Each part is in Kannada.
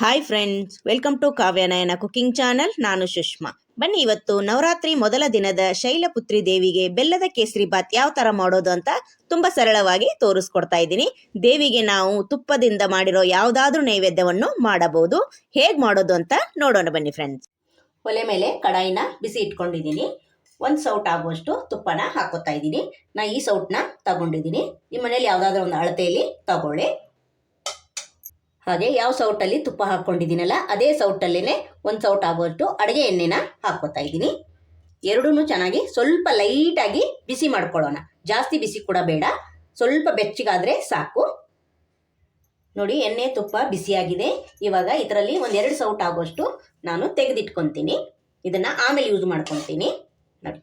Hi friends, welcome to Kavyanayana cooking channel. ನಾನು ಸುಷ್ಮಾ. ಬನ್ನಿ, ಇವತ್ತು ನವರಾತ್ರಿ ಮೊದಲ ದಿನದ ಶೈಲಪುತ್ರಿ ದೇವಿಗೆ ಬೆಲ್ಲದ ಕೇಸರಿ ಬಾತ್ ಯಾವ ತರ ಮಾಡೋದು ಅಂತ ತುಂಬಾ ಸರಳವಾಗಿ ತೋರಿಸ್ಕೊಡ್ತಾ ಇದ್ದೀನಿ. ದೇವಿಗೆ ನಾವು ತುಪ್ಪದಿಂದ ಮಾಡಿರೋ ಯಾವುದಾದ್ರೂ ನೈವೇದ್ಯವನ್ನು ಮಾಡಬಹುದು. ಹೇಗೆ ಮಾಡೋದು ಅಂತ ನೋಡೋಣ ಬನ್ನಿ ಫ್ರೆಂಡ್ಸ್. ಒಲೆ ಮೇಲೆ ಕಡಾಯಿನ ಬಿಸಿ ಇಟ್ಕೊಂಡಿದ್ದೀನಿ. ಒಂದು ಸೌಟ್ ಆಗುವಷ್ಟು ತುಪ್ಪನ ಹಾಕೋತಾ ಇದ್ದೀನಿ. ನಾ ಈ ಸೌಟ್ನ ತಗೊಂಡಿದ್ದೀನಿ. ನಿಮ್ಮ ಮನೇಲಿ ಯಾವುದಾದ್ರೂ ಒಂದು ಅಳತೆಯಲ್ಲಿ ತಗೊಳ್ಳಿ. ಹಾಗೆ ಯಾವ ಸೌಟಲ್ಲಿ ತುಪ್ಪ ಹಾಕ್ಕೊಂಡಿದ್ದೀನಲ್ಲ ಅದೇ ಸೌಟಲ್ಲೇ ಒಂದು ಸೌಟ್ ಆಗುವಷ್ಟು ಅಡುಗೆ ಎಣ್ಣೆನ ಹಾಕ್ಕೋತಾ ಇದ್ದೀನಿ. ಎರಡೂ ಚೆನ್ನಾಗಿ ಸ್ವಲ್ಪ ಲೈಟಾಗಿ ಬಿಸಿ ಮಾಡ್ಕೊಳ್ಳೋಣ. ಜಾಸ್ತಿ ಬಿಸಿ ಕೂಡ ಬೇಡ, ಸ್ವಲ್ಪ ಬೆಚ್ಚಗಾದರೆ ಸಾಕು. ನೋಡಿ, ಎಣ್ಣೆ ತುಪ್ಪ ಬಿಸಿಯಾಗಿದೆ. ಇವಾಗ ಇದರಲ್ಲಿ ಒಂದೆರಡು ಸೌಟ್ ಆಗುವಷ್ಟು ನಾನು ತೆಗೆದಿಟ್ಕೊತೀನಿ. ಇದನ್ನು ಆಮೇಲೆ ಯೂಸ್ ಮಾಡ್ಕೊತೀನಿ. ನೋಡಿ,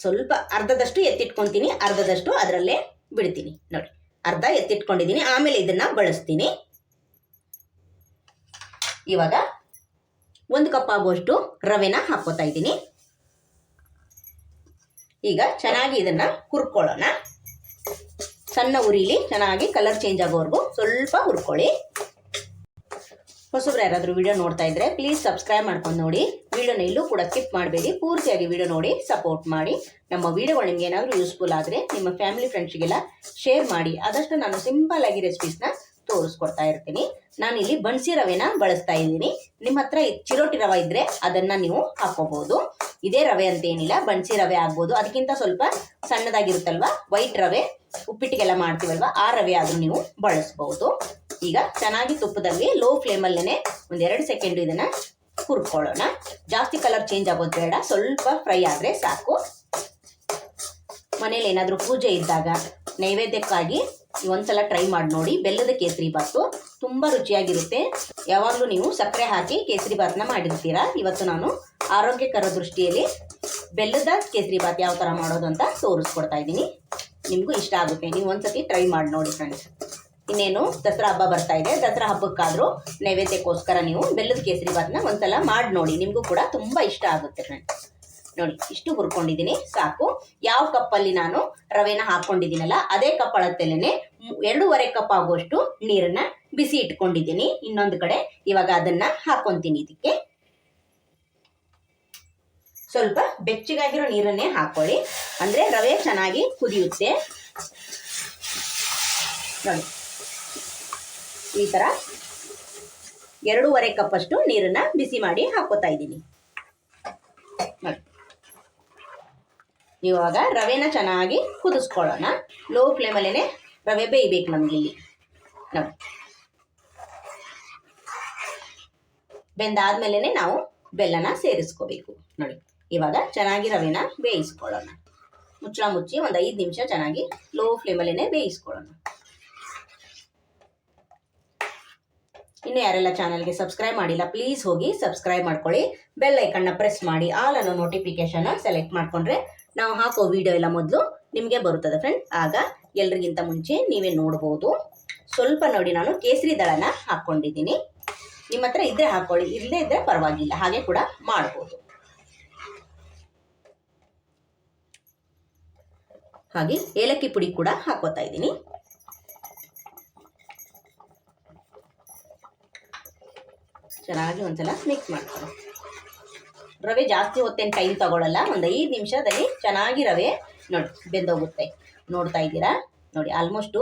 ಸ್ವಲ್ಪ ಅರ್ಧದಷ್ಟು ಎತ್ತಿಟ್ಕೊತೀನಿ, ಅರ್ಧದಷ್ಟು ಅದರಲ್ಲೇ ಬಿಡ್ತೀನಿ. ನೋಡಿ, ಅರ್ಧ ಎತ್ತಿಟ್ಕೊಂಡಿದ್ದೀನಿ, ಆಮೇಲೆ ಇದನ್ನ ಬಳಸ್ತೀನಿ. ಇವಾಗ 1 ಕಪ್ ಆಗುವಷ್ಟು ರವೆನ ಹಾಕೋತಾ ಇದ್ದೀನಿ. ಈಗ ಚೆನ್ನಾಗಿ ಇದನ್ನ ಹುರ್ಕೊಳ್ಳೋಣ. ಸಣ್ಣ ಉರಿಲಿ ಚೆನ್ನಾಗಿ ಕಲರ್ ಚೇಂಜ್ ಆಗೋವರೆಗೂ ಸ್ವಲ್ಪ ಹುರ್ಕೊಳ್ಳಿ. ಹೊಸಬ್ರು ಯಾರಾದರೂ ವಿಡಿಯೋ ನೋಡ್ತಾ ಇದ್ರೆ ಪ್ಲೀಸ್ ಸಬ್ಸ್ಕ್ರೈಬ್ ಮಾಡ್ಕೊಂಡು ನೋಡಿ. ವಿಡಿಯೋನ ಎಲ್ಲೂ ಕೂಡ ಸ್ಕಿಪ್ ಮಾಡಬೇಡಿ, ಪೂರ್ತಿಯಾಗಿ ವಿಡಿಯೋ ನೋಡಿ ಸಪೋರ್ಟ್ ಮಾಡಿ. ನಮ್ಮ ವಿಡಿಯೋಗಳು ನಿಮ್ಗೆ ಏನಾದರೂ ಯೂಸ್ಫುಲ್ ಆದರೆ ನಿಮ್ಮ ಫ್ಯಾಮಿಲಿ ಫ್ರೆಂಡ್ಸ್ಗೆಲ್ಲ ಶೇರ್ ಮಾಡಿ. ಆದಷ್ಟು ನಾನು ಸಿಂಪಲ್ ಆಗಿ ರೆಸಿಪೀಸ್ನ ತೋರಿಸ್ಕೊಡ್ತಾ ಇರ್ತೀನಿ. ನಾನಿಲ್ಲಿ ಬನ್ಸಿ ರವೆನ ಬಳಸ್ತಾ ಇದ್ದೀನಿ. ನಿಮ್ಮ ಹತ್ರ ಚಿರೋಟಿ ರವೆ ಇದ್ದರೆ ಅದನ್ನು ನೀವು ಹಾಕೋಬಹುದು. ಇದೇ ರವೆ ಅಂತ ಏನಿಲ್ಲ, ಬನ್ಸಿ ರವೆ ಆಗ್ಬೋದು. ಅದಕ್ಕಿಂತ ಸ್ವಲ್ಪ ಸಣ್ಣದಾಗಿರುತ್ತಲ್ವ ವೈಟ್ ರವೆ, ಉಪ್ಪಿಟ್ಟಿಗೆಲ್ಲ ಮಾಡ್ತೀವಲ್ವ ಆ ರವೆ ಆದರೂ ನೀವು ಬಳಸ್ಬೋದು. ಈಗ ಚೆನ್ನಾಗಿ ತುಪ್ಪದಲ್ಲಿ ಲೋ ಫ್ಲೇಮಲ್ಲೇ 1-2 ಸೆಕೆಂಡ್ ಇದನ್ನು ಹುರ್ಕೊಳ್ಳೋಣ. ಜಾಸ್ತಿ ಕಲರ್ ಚೇಂಜ್ ಆಗೋದು ಬೇಡ, ಸ್ವಲ್ಪ ಫ್ರೈ ಆದರೆ ಸಾಕು. ಮನೇಲಿ ಏನಾದರೂ ಪೂಜೆ ಇದ್ದಾಗ ನೈವೇದ್ಯಕ್ಕಾಗಿ ಒಂದ್ಸಲ ಟ್ರೈ ಮಾಡಿ ನೋಡಿ. ಬೆಲ್ಲದ ಕೇಸರಿ ಬಾತು ತುಂಬ ರುಚಿಯಾಗಿರುತ್ತೆ. ಯಾವಾಗಲೂ ನೀವು ಸಕ್ಕರೆ ಹಾಕಿ ಕೇಸರಿ ಬಾತನ್ನ ಮಾಡಿರ್ತೀರಾ. ಇವತ್ತು ನಾನು ಆರೋಗ್ಯಕರ ದೃಷ್ಟಿಯಲ್ಲಿ ಬೆಲ್ಲದ ಕೇಸರಿ ಬಾತ್ ಯಾವ ಥರ ಮಾಡೋದು ಅಂತ ತೋರಿಸ್ಕೊಡ್ತಾ ಇದ್ದೀನಿ. ನಿಮಗೂ ಇಷ್ಟ ಆಗುತ್ತೆ, ನೀವು ಒಂದ್ಸತಿ ಟ್ರೈ ಮಾಡಿ ನೋಡಿ ಫ್ರೆಂಡ್ಸ್. ಇನ್ನೇನು ದಸರಾ ಹಬ್ಬ ಬರ್ತಾ ಇದೆ. ದಸರಾ ಹಬ್ಬಕ್ಕಾದರೂ ನೈವೇದ್ಯಕ್ಕೋಸ್ಕರ ನೀವು ಬೆಲ್ಲದ ಕೇಸರಿ ಬಾತನ್ನ ಒಂದ್ಸಲ ಮಾಡಿ ನೋಡಿ, ನಿಮಗೂ ಕೂಡ ತುಂಬ ಇಷ್ಟ ಆಗುತ್ತೆ ಫ್ರೆಂಡ್ಸ್. ನೋಡಿ, ಇಷ್ಟು ಹುರ್ಕೊಂಡಿದ್ದೀನಿ, ಸಾಕು. ಯಾವ ಕಪ್ಪಲ್ಲಿ ನಾನು ರವೆನ ಹಾಕ್ಕೊಂಡಿದ್ದೀನಲ್ಲ ಅದೇ ಕಪ್ ಅಳತೆಯಲ್ಲೇ 2.5 ಕಪ್ ಆಗುವಷ್ಟು ನೀರನ್ನ ಬಿಸಿ ಇಟ್ಕೊಂಡಿದ್ದೀನಿ ಇನ್ನೊಂದು ಕಡೆ. ಇವಾಗ ಅದನ್ನ ಹಾಕೊಂತೀನಿ. ಇದಕ್ಕೆ ಸ್ವಲ್ಪ ಬೆಚ್ಚಗಾಗಿರೋ ನೀರನ್ನೇ ಹಾಕೊಳ್ಳಿ, ಅಂದ್ರೆ ರವೆ ಚೆನ್ನಾಗಿ ಕುದಿಯುತ್ತೆ. ನೋಡಿ, ಈ ತರ 2.5 ಕಪ್ ಅಷ್ಟು ನೀರನ್ನ ಬಿಸಿ ಮಾಡಿ ಹಾಕೋತಾ ಇದ್ದೀನಿ. ನೋಡಿ, ಇವಾಗ ರವೆನ ಚೆನ್ನಾಗಿ ಕುದಿಸ್ಕೊಳ್ಳೋಣ. ಲೋ ಫ್ಲೇಮಲ್ಲೇ ರವೆ ಬೇಯಬೇಕು ನಮ್ಗೆ ಇಲ್ಲಿ. ನೋಡಿ, ಬೆಂದಾದ್ಮೇಲೆ ನಾವು ಬೆಲ್ಲನ ಸೇರಿಸ್ಕೋಬೇಕು. ನೋಡಿ, ಇವಾಗ ಚೆನ್ನಾಗಿ ರವೆನ ಬೇಯಿಸ್ಕೊಳ್ಳೋಣ. ಮುಚ್ಚಳ ಮುಚ್ಚಿ ಒಂದು 5 ನಿಮಿಷ ಚೆನ್ನಾಗಿ ಲೋ ಫ್ಲೇಮಲ್ಲೇ ಬೇಯಿಸ್ಕೊಳ್ಳೋಣ. ಇನ್ನು ಯಾರೆಲ್ಲ ಚಾನಲ್ಗೆ ಸಬ್ಸ್ಕ್ರೈಬ್ ಮಾಡಿಲ್ಲ ಪ್ಲೀಸ್ ಹೋಗಿ ಸಬ್ಸ್ಕ್ರೈಬ್ ಮಾಡ್ಕೊಳ್ಳಿ. ಬೆಲ್ ಐಕನ್ನ ಪ್ರೆಸ್ ಮಾಡಿ ಆಲ್ ಅನ್ನೋ ನೋಟಿಫಿಕೇಶನ್ ಸೆಲೆಕ್ಟ್ ಮಾಡ್ಕೊಂಡ್ರೆ ನಾವು ಹಾಕೋ ವಿಡಿಯೋ ಎಲ್ಲ ಮೊದಲು ನಿಮಗೆ ಬರುತ್ತದೆ ಫ್ರೆಂಡ್. ಆಗ ಎಲ್ರಿಗಿಂತ ಮುಂಚೆ ನೀವೇ ನೋಡ್ಬೋದು. ಸ್ವಲ್ಪ ನೋಡಿ, ನಾನು ಕೇಸರಿ ದಳನ ಹಾಕ್ಕೊಂಡಿದ್ದೀನಿ. ನಿಮ್ಮ ಹತ್ರ ಇದ್ರೆ ಹಾಕೊಳ್ಳಿ, ಇಲ್ಲದೇ ಇದ್ರೆ ಪರವಾಗಿಲ್ಲ, ಹಾಗೆ ಕೂಡ ಮಾಡ್ಬೋದು. ಹಾಗೆ ಏಲಕ್ಕಿ ಪುಡಿ ಕೂಡ ಹಾಕೋತಾ ಇದ್ದೀನಿ. ಚೆನ್ನಾಗಿ ಒಂದ್ಸಲ ಮಿಕ್ಸ್ ಮಾಡ್ಕೊಳ್ಳಿ. ರವೆ ಜಾಸ್ತಿ ಹೊತ್ತೇನು ಟೈಮ್ ತಗೊಳ್ಳಲ್ಲ, ಒಂದು 5 ನಿಮಿಷದಲ್ಲಿ ಚೆನ್ನಾಗಿ ರವೆ ನೋಡಿ ಬೆಂದೋಗುತ್ತೆ. ನೋಡ್ತಾ ಇದ್ದೀರಾ? ನೋಡಿ, ಆಲ್ಮೋಸ್ಟು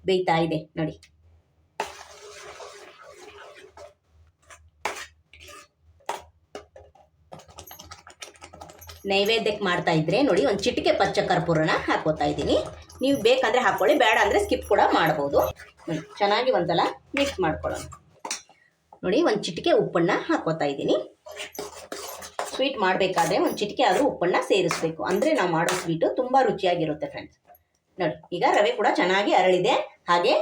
ಬೇಯ್ತಾ ಇದೆ. ನೋಡಿ, ನೈವೇದ್ಯಕ್ಕೆ ಮಾಡ್ತಾ ಇದ್ರೆ ನೋಡಿ, ಒಂದು ಚಿಟಿಕೆ ಪಚ್ಚ ಕರ್ಪೂರನ ಹಾಕೋತಾ ಇದ್ದೀನಿ. ನೀವು ಬೇಕಂದ್ರೆ ಹಾಕೊಳ್ಳಿ, ಬೇಡ ಅಂದರೆ ಸ್ಕಿಪ್ ಕೂಡ ಮಾಡ್ಬೋದು. ನೋಡಿ, ಚೆನ್ನಾಗಿ ಒಂದ್ಸಲ ಮಿಕ್ಸ್ ಮಾಡ್ಕೊಳ್ಳೋಣ. ನೋಡಿ, ಒಂದು ಚಿಟಿಕೆ ಉಪ್ಪನ್ನ ಹಾಕೋತಾ ಇದ್ದೀನಿ. ಸ್ವೀಟ್ ಮಾಡಬೇಕಾದ್ರೆ ಒಂದು ಚಿಟಿಕೆ ಆದರೂ ಉಪ್ಪನ್ನ ಸೇರಿಸಬೇಕು, ಅಂದರೆ ನಾವು ಮಾಡೋ ಸ್ವೀಟು ತುಂಬ ರುಚಿಯಾಗಿರುತ್ತೆ ಫ್ರೆಂಡ್ಸ್. ನೋಡಿ, ಈಗ ರವೆ ಕೂಡ ಚೆನ್ನಾಗಿ ಅರಳಿದೆ, ಹಾಗೆ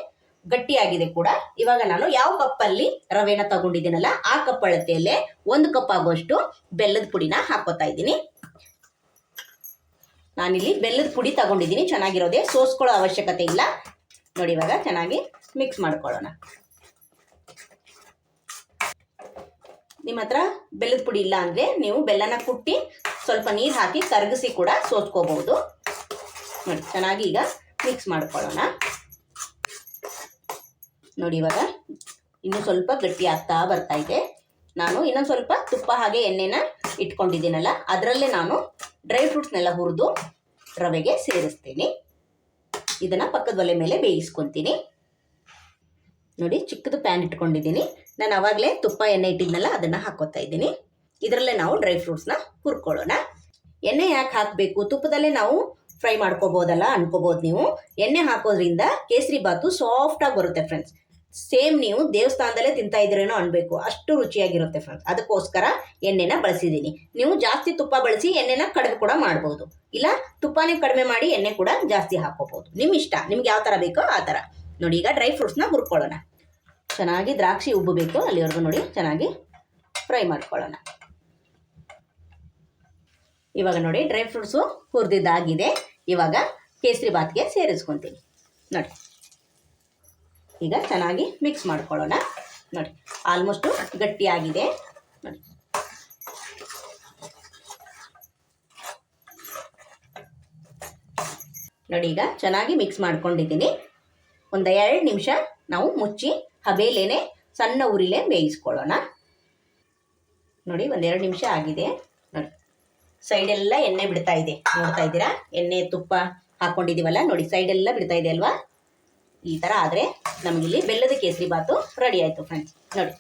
ಗಟ್ಟಿಯಾಗಿದೆ ಕೂಡ. ಇವಾಗ ನಾನು ಯಾವ ಕಪ್ಪಲ್ಲಿ ರವೆನ ತಗೊಂಡಿದ್ದೀನಲ್ಲ ಆ ಕಪ್ ಅಳತೆಯಲ್ಲೇ 1 ಕಪ್ ಆಗುವಷ್ಟು ಬೆಲ್ಲದ ಪುಡಿನ ಹಾಕೋತಾ ಇದ್ದೀನಿ. ನಾನಿಲ್ಲಿ ಬೆಲ್ಲದ ಪುಡಿ ತಗೊಂಡಿದ್ದೀನಿ, ಚೆನ್ನಾಗಿರೋದೆ, ಸೋಸ್ಕೊಳ್ಳೋ ಅವಶ್ಯಕತೆ ಇಲ್ಲ. ನೋಡಿ, ಇವಾಗ ಚೆನ್ನಾಗಿ ಮಿಕ್ಸ್ ಮಾಡ್ಕೊಳ್ಳೋಣ. ನಿಮ್ಮ ಹತ್ರ ಬೆಲ್ಲದ ಪುಡಿ ಇಲ್ಲ ಅಂದರೆ ನೀವು ಬೆಲ್ಲನ ಕುಟ್ಟಿ ಸ್ವಲ್ಪ ನೀರು ಹಾಕಿ ಕರಗಿಸಿ ಕೂಡ ಸೋಸ್ಕೋಬಹುದು. ನೋಡಿ, ಚೆನ್ನಾಗಿ ಈಗ ಮಿಕ್ಸ್ ಮಾಡ್ಕೊಳ್ಳೋಣ. ನೋಡಿ, ಇವಾಗ ಇನ್ನೂ ಸ್ವಲ್ಪ ಗಟ್ಟಿ ಆಗ್ತಾ ಬರ್ತಾ ಇದೆ. ನಾನು ಇನ್ನೊಂದು ಸ್ವಲ್ಪ ತುಪ್ಪ ಹಾಗೆ ಎಣ್ಣೆನ ಇಟ್ಕೊಂಡಿದ್ದೀನಲ್ಲ, ಅದರಲ್ಲೇ ನಾನು ಡ್ರೈ ಫ್ರೂಟ್ಸ್ನೆಲ್ಲ ಹುರಿದು ರವೆಗೆ ಸೇರಿಸ್ತೀನಿ. ಇದನ್ನು ಪಕ್ಕದ ಒಲೆ ಮೇಲೆ ಬೇಯಿಸ್ಕೊತೀನಿ. ನೋಡಿ, ಚಿಕ್ಕದು ಪ್ಯಾನ್ ಇಟ್ಕೊಂಡಿದ್ದೀನಿ. ನಾನು ಆವಾಗಲೇ ತುಪ್ಪ ಎಣ್ಣೆ ಇಟ್ಟಿದ್ನಲ್ಲ, ಅದನ್ನು ಹಾಕೋತಾ ಇದ್ದೀನಿ. ಇದರಲ್ಲೇ ನಾವು ಡ್ರೈ ಫ್ರೂಟ್ಸ್ನ ಹುರ್ಕೊಳ್ಳೋಣ. ಎಣ್ಣೆ ಯಾಕೆ ಹಾಕಬೇಕು, ತುಪ್ಪದಲ್ಲೇ ನಾವು ಫ್ರೈ ಮಾಡ್ಕೋಬೋದಲ್ಲ ಅನ್ಕೋಬೋದು ನೀವು. ಎಣ್ಣೆ ಹಾಕೋದ್ರಿಂದ ಕೇಸರಿ ಬಾತು ಸಾಫ್ಟಾಗಿ ಬರುತ್ತೆ ಫ್ರೆಂಡ್ಸ್. ಸೇಮ್ ನೀವು ದೇವಸ್ಥಾನದಲ್ಲೇ ತಿಂತಾ ಇದ್ದೀರೇನೋ ಅನ್ಬೇಕು, ಅಷ್ಟು ರುಚಿಯಾಗಿರುತ್ತೆ ಫ್ರೆಂಡ್ಸ್. ಅದಕ್ಕೋಸ್ಕರ ಎಣ್ಣೆನ ಬಳಸಿದ್ದೀನಿ. ನೀವು ಜಾಸ್ತಿ ತುಪ್ಪ ಬಳಸಿ ಎಣ್ಣೆನ ಕಡಿಮೆ ಕೂಡ ಮಾಡ್ಬೋದು, ಇಲ್ಲ ತುಪ್ಪನೇ ಕಡಿಮೆ ಮಾಡಿ ಎಣ್ಣೆ ಕೂಡ ಜಾಸ್ತಿ ಹಾಕೋಬಹುದು. ನಿಮ್ಮ ಇಷ್ಟ, ನಿಮ್ಗೆ ಯಾವ ಥರ ಬೇಕೋ ಆ ಥರ. ನೋಡಿ, ಈಗ ಡ್ರೈ ಫ್ರೂಟ್ಸ್ನ ಹುರ್ಕೊಳ್ಳೋಣ. ಚೆನ್ನಾಗಿ ದ್ರಾಕ್ಷಿ ಉಬ್ಬಬೇಕು ಅಲ್ಲಿವರೆಗೂ ನೋಡಿ ಚೆನ್ನಾಗಿ ಫ್ರೈ ಮಾಡ್ಕೊಳ್ಳೋಣ. ಇವಾಗ ನೋಡಿ ಡ್ರೈ ಫ್ರೂಟ್ಸು ಹುರಿದಿದ್ದಾಗಿದೆ. ಇವಾಗ ಕೇಸರಿ ಬಾತ್ಗೆ ಸೇರಿಸ್ಕೊತೀನಿ. ನೋಡಿ, ಈಗ ಚೆನ್ನಾಗಿ ಮಿಕ್ಸ್ ಮಾಡ್ಕೊಳ್ಳೋಣ. ನೋಡಿ, ಆಲ್ಮೋಸ್ಟು ಗಟ್ಟಿಯಾಗಿದೆ. ನೋಡಿ, ನೋಡಿ ಈಗ ಚೆನ್ನಾಗಿ ಮಿಕ್ಸ್ ಮಾಡ್ಕೊಂಡಿದ್ದೀನಿ. ಒಂದು 2 ನಿಮಿಷ ನಾವು ಮುಚ್ಚಿ ಹಬೇಲೇನೆ ಸಣ್ಣ ಉರಿಲೇ ಬೇಯಿಸ್ಕೊಳ್ಳೋಣ. ನೋಡಿ, 1-2 ನಿಮಿಷ ಆಗಿದೆ. ನೋಡಿ, ಸೈಡೆಲ್ಲ ಎಣ್ಣೆ ಬಿಡ್ತಾ ಇದೆ, ನೋಡ್ತಾ ಇದ್ದೀರಾ? ಎಣ್ಣೆ ತುಪ್ಪ ಹಾಕ್ಕೊಂಡಿದ್ದೀವಲ್ಲ, ನೋಡಿ ಸೈಡೆಲ್ಲ ಬಿಡ್ತಾ ಇದೆ ಅಲ್ವಾ? ಈ ಥರ ಆದರೆ ನಮಗಿಲ್ಲಿ ಬೆಲ್ಲದ ಕೇಸರಿ ಬಾತು ರೆಡಿ ಆಯಿತು ಫ್ರೆಂಡ್ಸ್. ನೋಡಿ,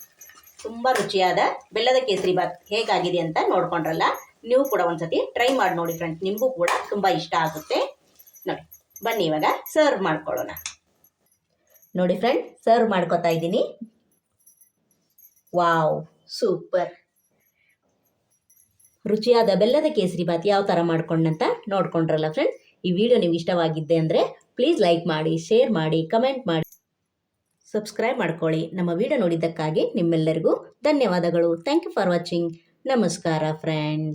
ತುಂಬ ರುಚಿಯಾದ ಬೆಲ್ಲದ ಕೇಸರಿ ಬಾತ್ ಹೇಗಾಗಿದೆ ಅಂತ ನೋಡ್ಕೊಂಡ್ರಲ್ಲ, ನೀವು ಕೂಡ ಒಂದ್ಸತಿ ಟ್ರೈ ಮಾಡಿ ನೋಡಿ ಫ್ರೆಂಡ್ಸ್, ನಿಮಗೂ ಕೂಡ ತುಂಬ ಇಷ್ಟ ಆಗುತ್ತೆ. ನೋಡಿ, ಬನ್ನಿ ಇವಾಗ ಸರ್ವ್ ಮಾಡ್ಕೊಳ್ಳೋಣ. ನೋಡಿ ಫ್ರೆಂಡ್, ಸರ್ವ್ ಮಾಡ್ಕೊತಾ ಇದ್ದೀನಿ. Wow, super! ರುಚಿಯಾದ ಬೆಲ್ಲದ ಕೇಸರಿ ಬಾತ್ ಯಾವ ಥರ ಮಾಡ್ಕೊಂಡಂತ ನೋಡ್ಕೊಂಡ್ರಲ್ಲ ಫ್ರೆಂಡ್ಸ್. ಈ ವಿಡಿಯೋ ನಿಮ್ಗೆ ಇಷ್ಟವಾಗಿದ್ದೆ ಅಂದರೆ ಪ್ಲೀಸ್ ಲೈಕ್ ಮಾಡಿ, ಶೇರ್ ಮಾಡಿ, ಕಮೆಂಟ್ ಮಾಡಿ, ಸಬ್ಸ್ಕ್ರೈಬ್ ಮಾಡ್ಕೊಳ್ಳಿ. ನಮ್ಮ ವಿಡಿಯೋ ನೋಡಿದ್ದಕ್ಕಾಗಿ ನಿಮ್ಮೆಲ್ಲರಿಗೂ ಧನ್ಯವಾದಗಳು. Thank you for watching. ನಮಸ್ಕಾರ ಫ್ರೆಂಡ್.